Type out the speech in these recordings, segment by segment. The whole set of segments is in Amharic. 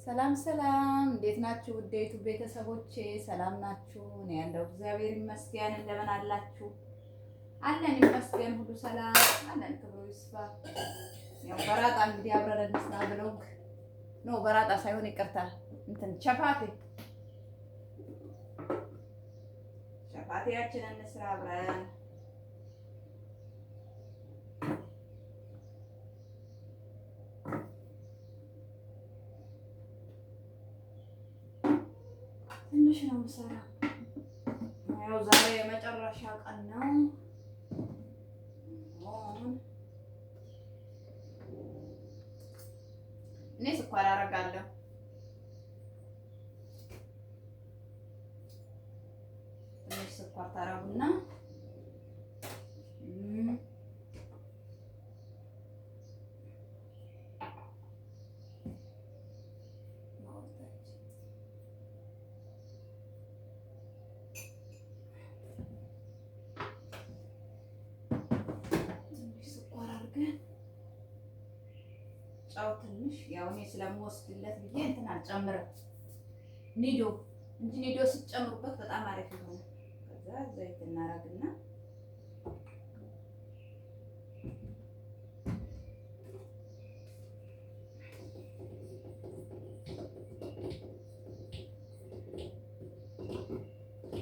ሰላም ሰላም፣ እንዴት ናችሁ? ውዴቱ ቤተሰቦቼ ሰላም ናችሁ? እኔ ያለው እግዚአብሔር ይመስገን። እንደምን አላችሁ? አለን ይመስገን፣ ሁሉ ሰላም አለን። ክብሩ ይስፋ። ያው በራጣ እንግዲህ አብረን እንስራ ብሎግ ነው። በራጣ ሳይሆን ይቅርታ፣ እንትን ቸፓቲያችንን እንስራ አብረን። ትንሽ ነው የምሰራው። ያው ዛሬ የመጨረሻ ቀን ነው። እኔ ስኳር አደርጋለሁ። ትንሽ ስኳር ታረጉና ጫው ትንሽ ያው እኔ ስለምወስድለት ብዬ እንትን አልጨምርም። ኒዶ እንጂ ኒዶ ስትጨምሩበት በጣም አሪፍ ይሆናል። ከዛ ዘይት እናረግና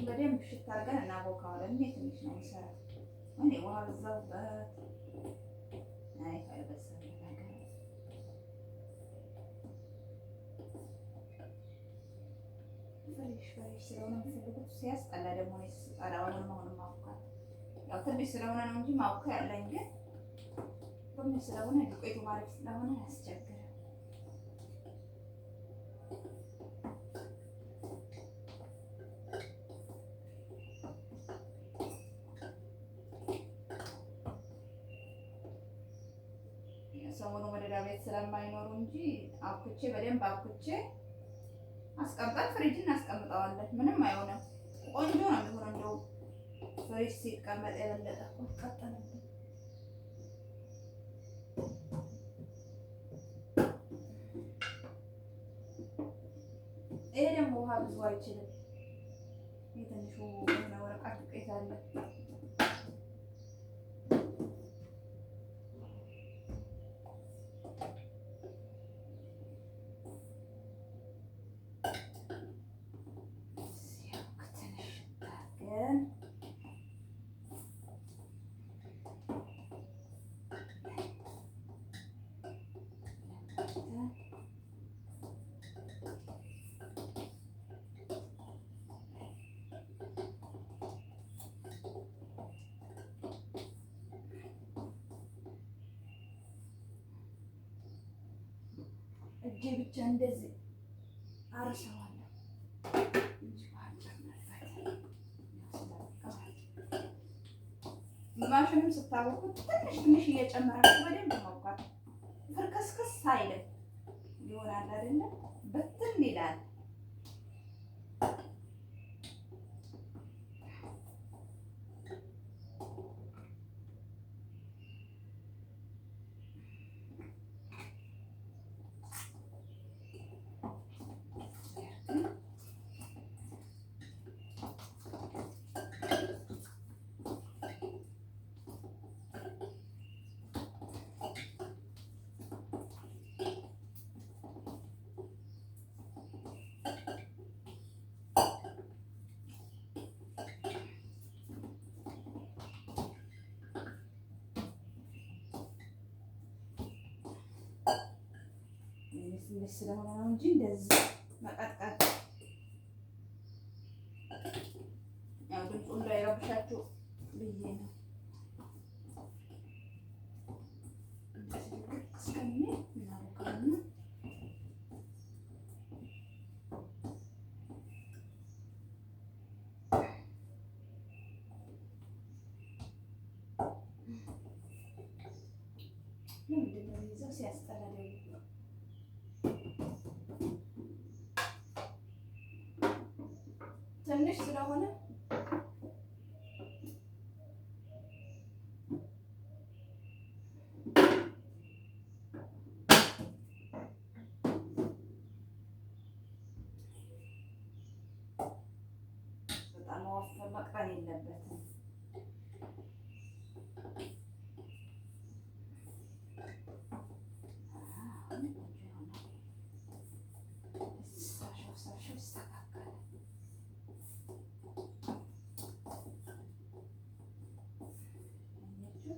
በደንብ ሽታ አድርገን እናቦካዋለን። እኔ ትንሽ ነው የምሰራው። እኔ ውሃ በዛውበት አይ ካልበሰለ ፍሬሽ ስለሆነ የምፈልጉት ሲያስጠላ ደግሞ ስጠላውን መሆኑን ማውቃት ያው ትንሽ ስለሆነ ነው እንጂ ማውቃ ያለኝ ግን ትንሽ ስለሆነ ዱቄቱ ማለት ስለሆነ ያስቸግራል። ሰሞኑን ወደ ዳቤት ስለማይኖሩ እንጂ አብኩቼ በደንብ አብኩቼ አስቀምጠን ፍሪጅ እናስቀምጠዋለን። ምንም አይሆንም። ቆንጆ ነው የሚሆነው። እንደው ፍሪጅ ሲቀመጥ የበለጠ ቀጠለ። ይሄ ደግሞ ውሃ ብዙ አይችልም። የትንሹ ወረቀት ዱቄት አለ። እጄ ብቻ እንደዚህ አርሰዋለሁ። ማሽንም ስታወቁት ትንሽ ትንሽ እየጨመራችሁ በደንብ ማውቃት ፍርከስከስ አይልም። ይሆናል አይደለ? በትን ይላል። ትንሽ ስለሆነ ነው እንጂ እንደዚህ መቀጥቀጥ ያው ድምፁ እንዳይረብሻችሁ ብዬ ነው። ምንድን ነው ይዘው ሲያስጠላ ትንሽ ስለሆነ መቀቀል የለበትም።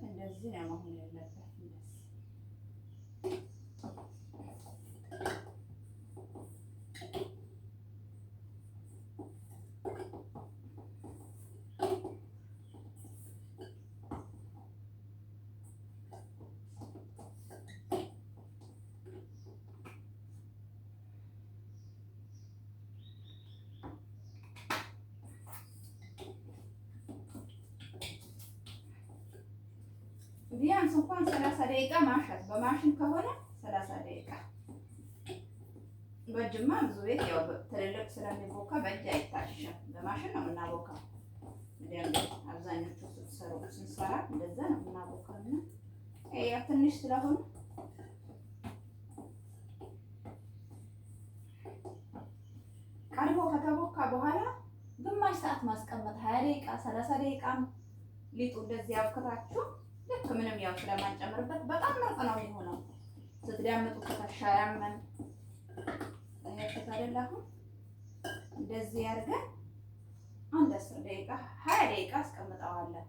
እንደዚህ ነው መሆን ያለበት። ቢያንስ እንኳን 30 ደቂቃ ማሸት፣ በማሽን ከሆነ 30 ደቂቃ። በእጅማ ብዙ ቤት ያው ትልልቅ ስለሚቦካ በእጅ አይታሽም፣ በማሽን ነው የምናቦካው። አብዛኞቹ ስንሰራ እንደዛ ነው የምናቦካው እና ያው ትንሽ ስለሆነ ቀድሞ ከተቦካ በኋላ ግማሽ ሰዓት ማስቀመጥ 20 ደቂቃ 30 ደቂቃ ሊጡ እንደዚህ አብክታችሁ ልክ ምንም ያው ስለማንጨምርበት በጣም ምርጥ ነው የሚሆነው። ስትዳምጡ ከተሻያመን አይደለም። እንደዚህ አድርገን አንድ 10 ደቂቃ 20 ደቂቃ አስቀምጠዋለን።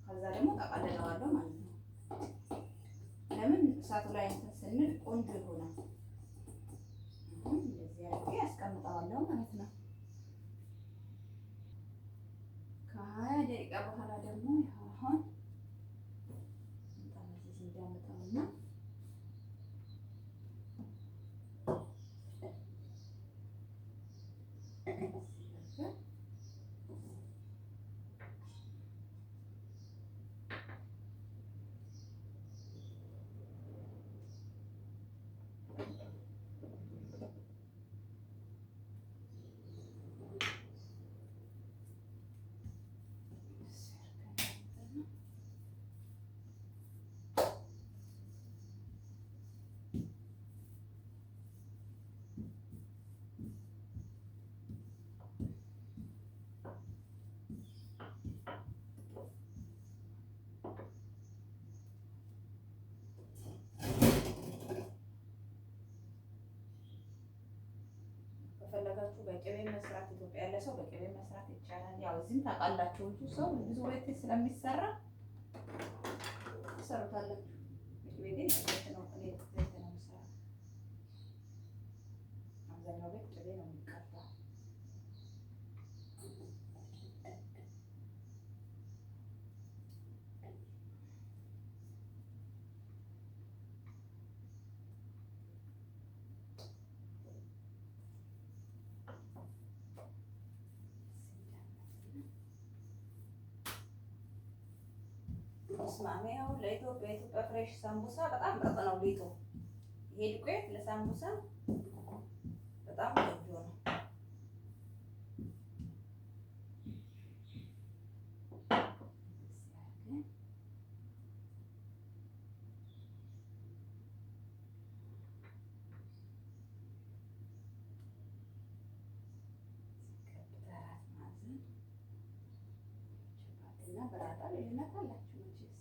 ከዛ ደግሞ ጠቀልለዋለሁ ማለት ነው። ለምን እሳቱ ላይ እንትን ስንል ቆንጆ ይሆናል። እንደዚህ አድርጌ አስቀምጠዋለሁ ማለት ነው። ከ20 ደቂቃ በኋላ ደግሞ አሁን እንዳመጣውና ከፈለጋችሁ በቅቤ መስራት፣ ኢትዮጵያ ያለ ሰው በቅቤ መስራት ይቻላል። ያው እዚህም ታውቃላችሁ ብዙ ሰው ብዙ ቤት ስለሚሰራ ትሰሩታላችሁ። ቅቤ ግን ዘይት ነው የምሰራው። አብዛኛው ቤት ቅቤ ነው የሚቀባው። ስማሚያው ለኢትዮጵያ ፍሬሽ ሳምቡሳ በጣም ምርጥ ነው ሊጡ። ይሄ ዱቄት ለሳምቡሳ በጣም ቆንጆ ነው። በራጣ ልዩነት አላችሁ መቼስ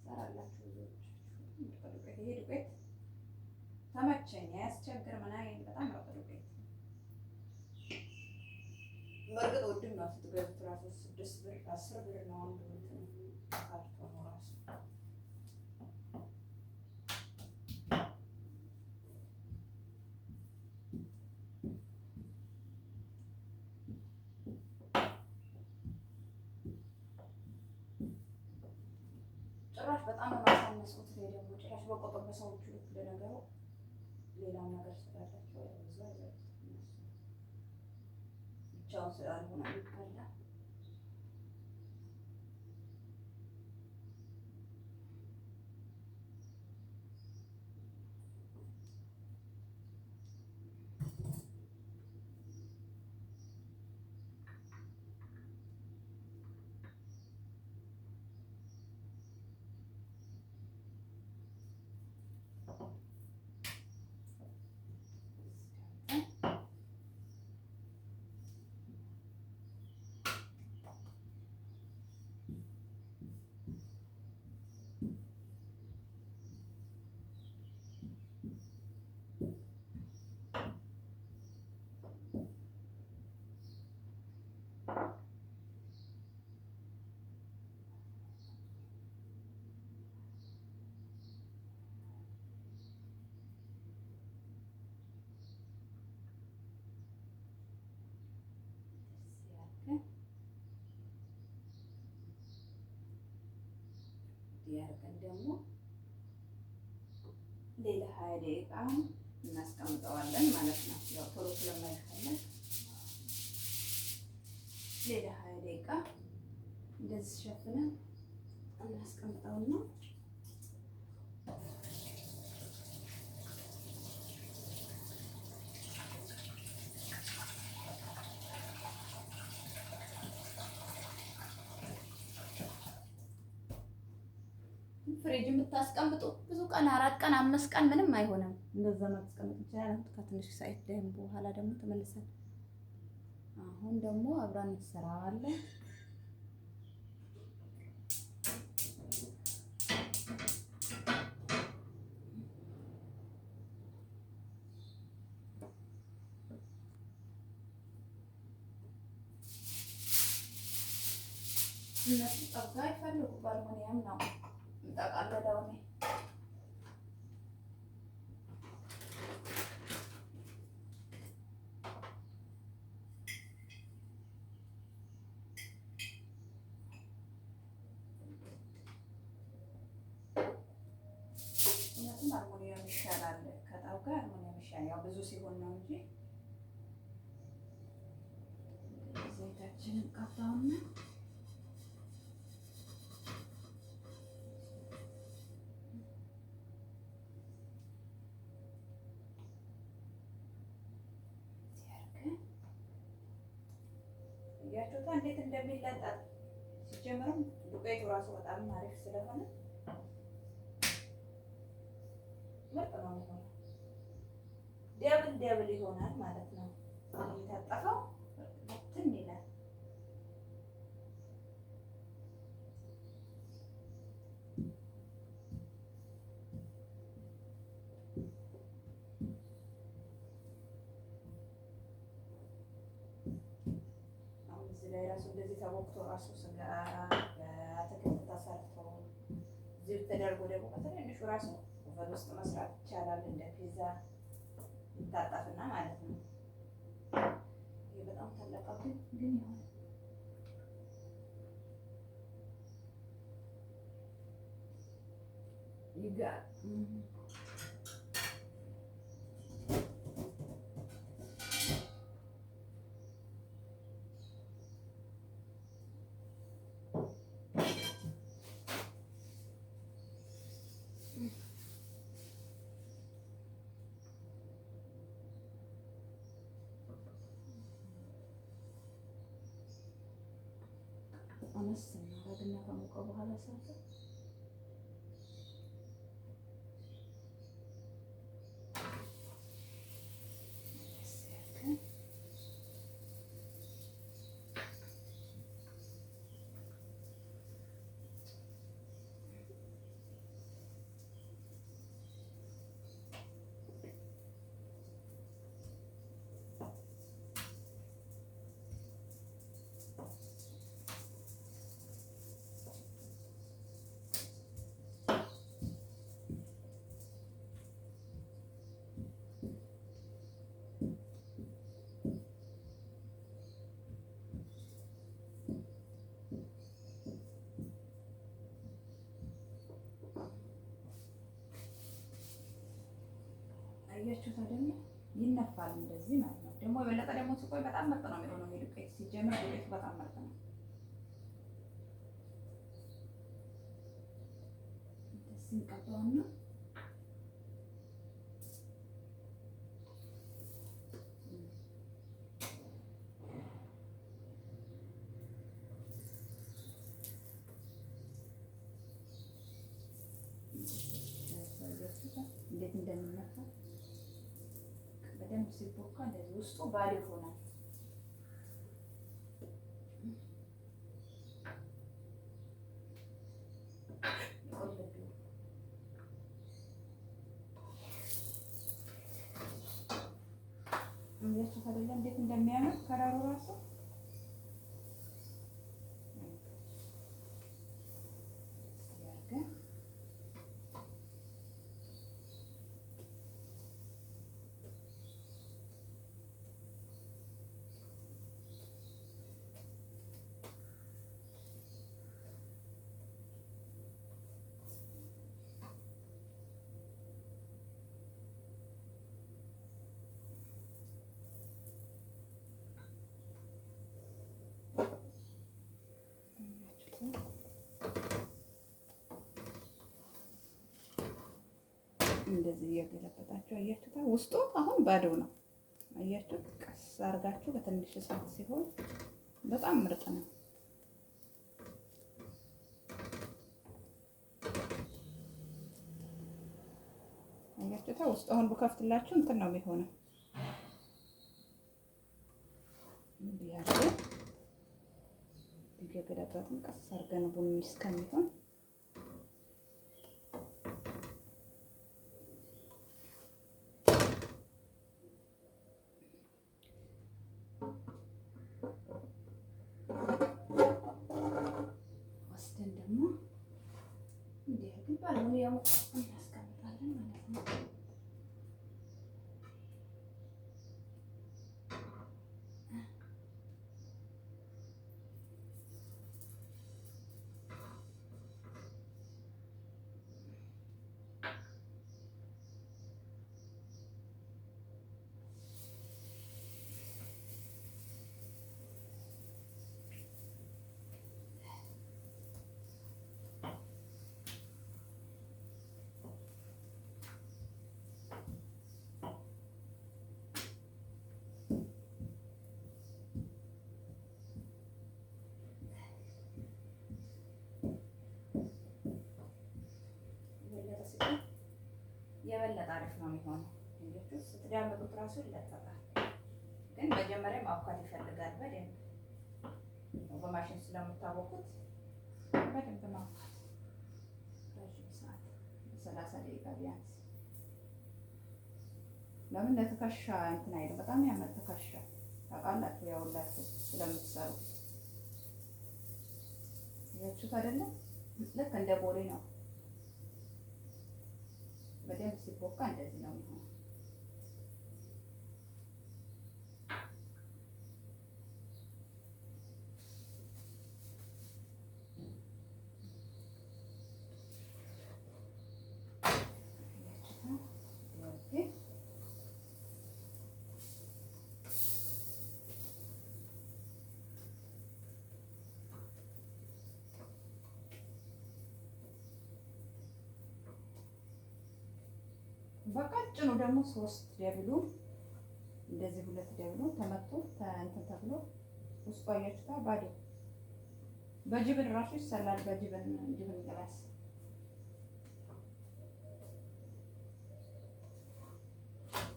ሰራላችሁ ብዙዎቻችሁ። ዱቄት ይሄ ዱቄት ተመቸኝ፣ አያስቸግር ምናምን በጣም ምርጥ ዱቄት። በእርግጥ ውድም ነው ስትገዙት ራሱ 6 ብር 10 ብር ነው አንዱ እንትን ካርቶኑ ራሱ። ጭራሽ በጣም ነው ማሳነሱት። ይሄ ደግሞ ጭራሽ በቆጠብ በሰዎቹ ልክ ለነገሩ ሌላም ነገር ስላላቸው ብዙ አይበሉት እነሱ ብቻውን ስላልሆነ የሚበላ ደግሞ ሌላ 20 ደቂቃ እናስቀምጠዋለን ማለት ነው። ያው ቶሎ ስለማይፈለግ ሌላ 20 ደቂቃ እንደዚህ ሸፍነን እናስቀምጠውና ፍሪጅ የምታስቀምጡ ብዙ ቀን 4 ቀን 5 ቀን ምንም አይሆንም። እንደዛ ማስቀመጥ ይችላል። ከትንሽ ሳይት ደግሞ በኋላ ደግሞ ተመልሰን አሁን ደግሞ አብረን እንሰራዋለን። እነሱ ጠጋ ይፈልጉ ባልሆነም ነው እንጠቃለለው ነው። እነሱም አልሙኒየም ይሻላል ከጣው ጋር አልሙኒየም ይሻላል። ያው ብዙ ሲሆን ነው እንጂ ዘይታችንን ቀባውና ያችሁታ እንዴት እንደሚለጠጥ ሲጀምርም ዱቄቱ ራሱ በጣም አሪፍ ስለሆነ ምርጥ ነው የሚሆነው። ደብል ይሆናል ማለት ነው። የታጠፈው እንትን ይላል። ላይ ራሱ እንደዚህ ተቦክቶ ራሱ ስጋ በአትክልት ተሰርቶ ዝብ ተደርጎ ደግሞ በትንንሹ ራሱ ኦቨን ውስጥ መስራት ይቻላል። እንደ ፒዛ ይታጠፍና ማለት ነው። ይሄ በጣም ታለቀብኝ ግን ይሆን ይጋር አነስ እናደርግና ከሞቀ በኋላ ሳተ አያችሁት አይደል? ይነፋል እንደዚህ ማለት ነው። ደግሞ የበለጠ ደግሞ ሲቆይ በጣም ምርጥ ነው የሚሆነው። ዱቄት ሲጀምር ዱቄቱ በጣም ምርጥ ነው። እንደዚህ እንቀባውና እንዴት እንደሚነፋ በደንብ ሲቦካ እንደዚህ ውስጡ ባዶ ይሆናል። እንዴት አይደለ? እንዴት እንደሚያምር ከለሩ ራሱ እንደዚህ እየገለበጣችሁ አያችሁታ። ውስጡ አሁን ባዶ ነው። አያችሁ። ቀስ አድርጋችሁ በትንሽ እሳት ሲሆን በጣም ምርጥ ነው። አያችሁታ። ውስጡ አሁን ብከፍትላችሁ እንትን ነው የሚሆነው። እንዲህ አድርገን እየገለበጥን ቀስ አድርገን ቡኒ እስከሚሆን ወስደን ደግሞ እንዲህ ግን ባለሙያው እናስቀምጣለን ማለት ነው። የበለጠ አሪፍ ነው የሚሆነው። እንግዲህ ስትዳምጡት ራሱ ይለጠጣል፣ ግን መጀመሪያ ማብኳት ይፈልጋል በደንብ። በማሽን ስለምታቦኩት በደንብ ማብኳት ረዥም ሰዓት 30 ደቂቃ ቢያንስ። ለምን ለትከሻ እንትን አይደል? በጣም ያመር ትከሻ ታውቃላችሁ፣ ያውላችሁ ስለምትሰሩ ያችሁት አይደለም? ልክ እንደ ቦሌ ነው። በደንብ ሲቦካ እንደዚህ ነው የሚሆነው። በቀጭኑ ደግሞ 3 ደብሉ እንደዚህ 2 ደብሉ ተመቶ እንትን ተብሎ ውስጡ አያችሁታ ባዶ። በጅብን ራሱ ይሰላል። በጅብን ግላስ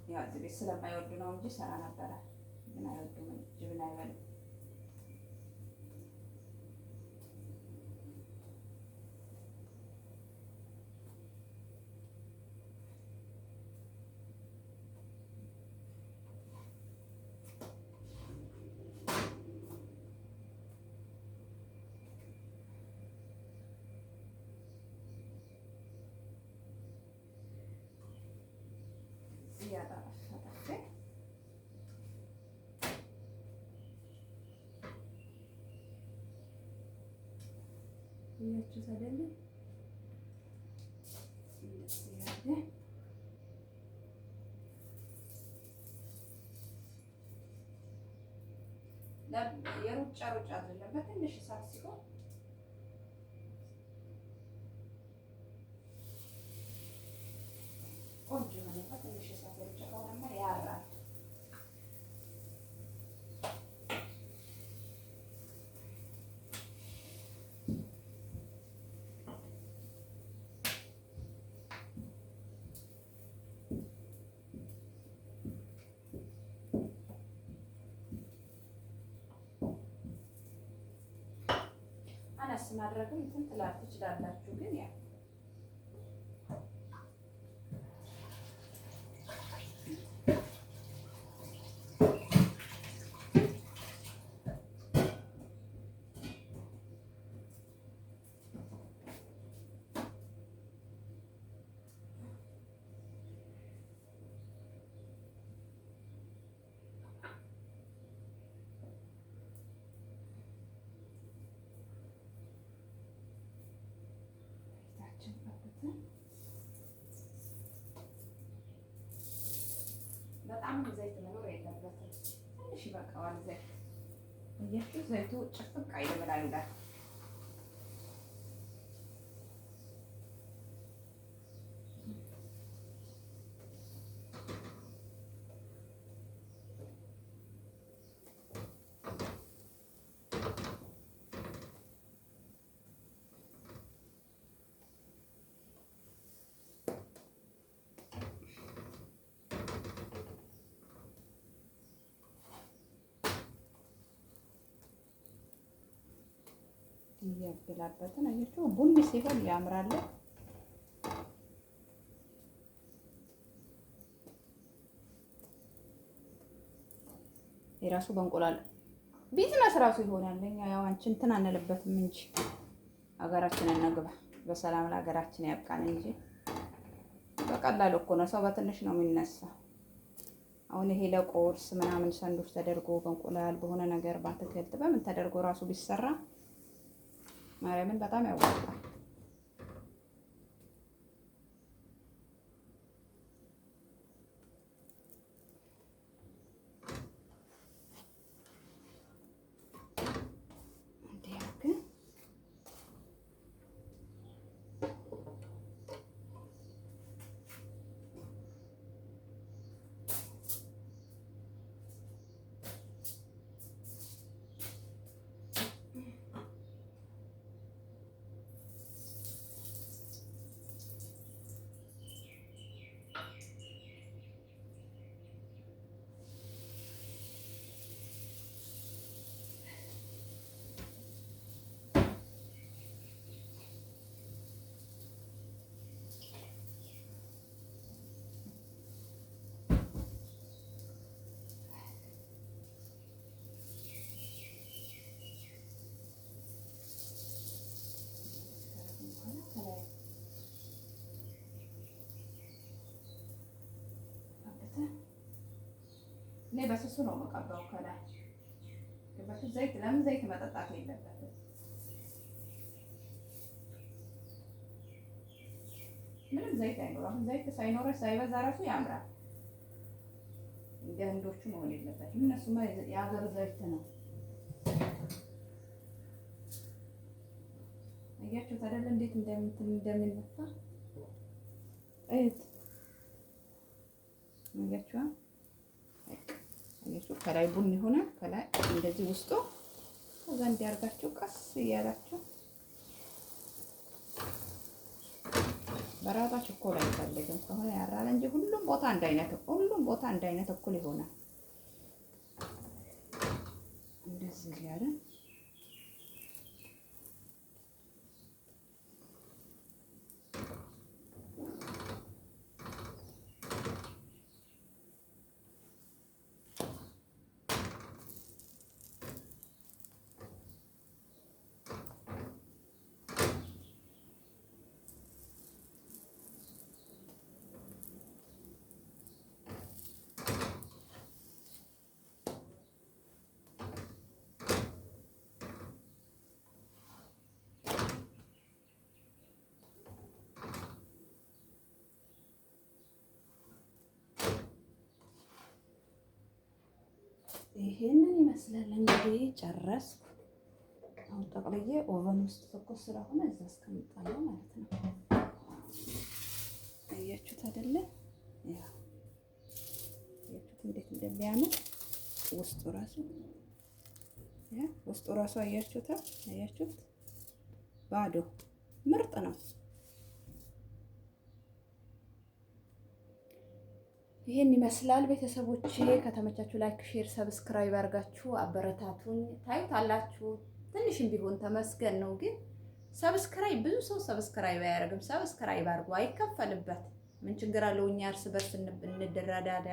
ያው እዚህ ቤት ስለማይወዱ ነው እንጂ ሰራ ነበረ፣ ግን አይወዱም። ጅብን አይበሉም። እያችሁት አይደለ? የሩጫ አይደለም፣ በትንሽ እሳት ሲሆን ቆንጆ ነው። በትንሽ እሳት የሩጫ ከሆነማ ያራል። አነስ ማድረግም እንትን ትችላላችሁ፣ ግን ያው በጣም ዘይት መኖር የለበትም። ትንሽ ይበቃዋል ዘይት። እያችሁ ዘይቱ ጭፍቅ አይደብላል ይላል። እያገላበጥን አያችሁ፣ ቡኒ ሲሆን ያምራል። የራሱ በእንቁላል ቢዝነስ ራሱ ይሆናል። እኛ ያው አንቺ እንትን አንልበትም እንጂ ሀገራችንን እንግባ፣ በሰላም ለሀገራችን ያብቃን እንጂ በቀላሉ እኮ ነው። ሰው በትንሽ ነው የሚነሳው። አሁን ይሄ ለቁርስ ምናምን ሰንዶች ተደርጎ በእንቁላል በሆነ ነገር በአትክልት በምን ተደርጎ ራሱ ቢሰራ ማርያምን በጣም ያዋጣል። እኔ በስሱ ነው መቀባው ከላይ ገባሽ። ዘይት ለምን ዘይት መጠጣት የለበትም። ምንም ዘይት አይኖርም። ዘይት ሳይኖረው ሳይበዛ ራሱ ያምራል። እንደ ህንዶቹ መሆን የለበትም። እነሱማ የሀገር ዘይት ነው። አያችሁ ታዲያ እንዴት እንደምንነፋ እት አያችሁ። አያችሁ ከላይ ቡኒ ሆነ፣ ከላይ እንደዚህ ውስጡ ከዛ እንዲያርጋችሁ ቀስ እያላችሁ በራባ ቸኮላ አይፈልግም ከሆነ ያራለ እንጂ ሁሉም ቦታ አንድ አይነት እኩል ይሆናል። እንደዚህ ያለ ይሄንን ይመስላል እንግዲህ ጨረስኩ። አሁን ጠቅልዬ ኦቨን ውስጥ ትኩስ ስለሆነ እዛ አስቀምጣለሁ ማለት ነው። አያችሁት አይደለ? ያው አያችሁት እንዴት እንደሚያምር ውስጡ ራሱ አያችሁት ባዶ ምርጥ ነው። ይሄን ይመስላል ቤተሰቦቼ። ከተመቻችሁ ላይክ፣ ሼር፣ ሰብስክራይብ አድርጋችሁ አበረታቱኝ። ታዩታላችሁ ትንሽም ቢሆን ተመስገን ነው። ግን ሰብስክራይብ ብዙ ሰው ሰብስክራይብ አያደርግም። ሰብስክራይብ አድርጉ፣ አይከፈልበት። ምን ችግር አለው? እኛ እርስ በርስ እንደራዳዳ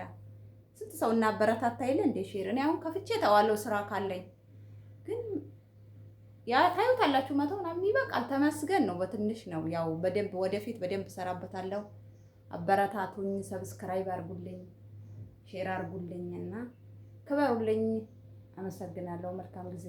ስንት ሰው እናበረታታ የለ እንደ ሼር። እኔ አሁን ከፍቼ ተዋለው ስራ ካለኝ ግን ያ ታዩታላችሁ መቶ ምናምን ይበቃል። ተመስገን ነው። በትንሽ ነው። ያው በደንብ ወደፊት በደንብ ሰራበታለሁ። አበረታቱኝ፣ ሰብስክራይብ አድርጉልኝ፣ ሼር አድርጉልኝና ክበሩልኝ። አመሰግናለሁ። መልካም ጊዜ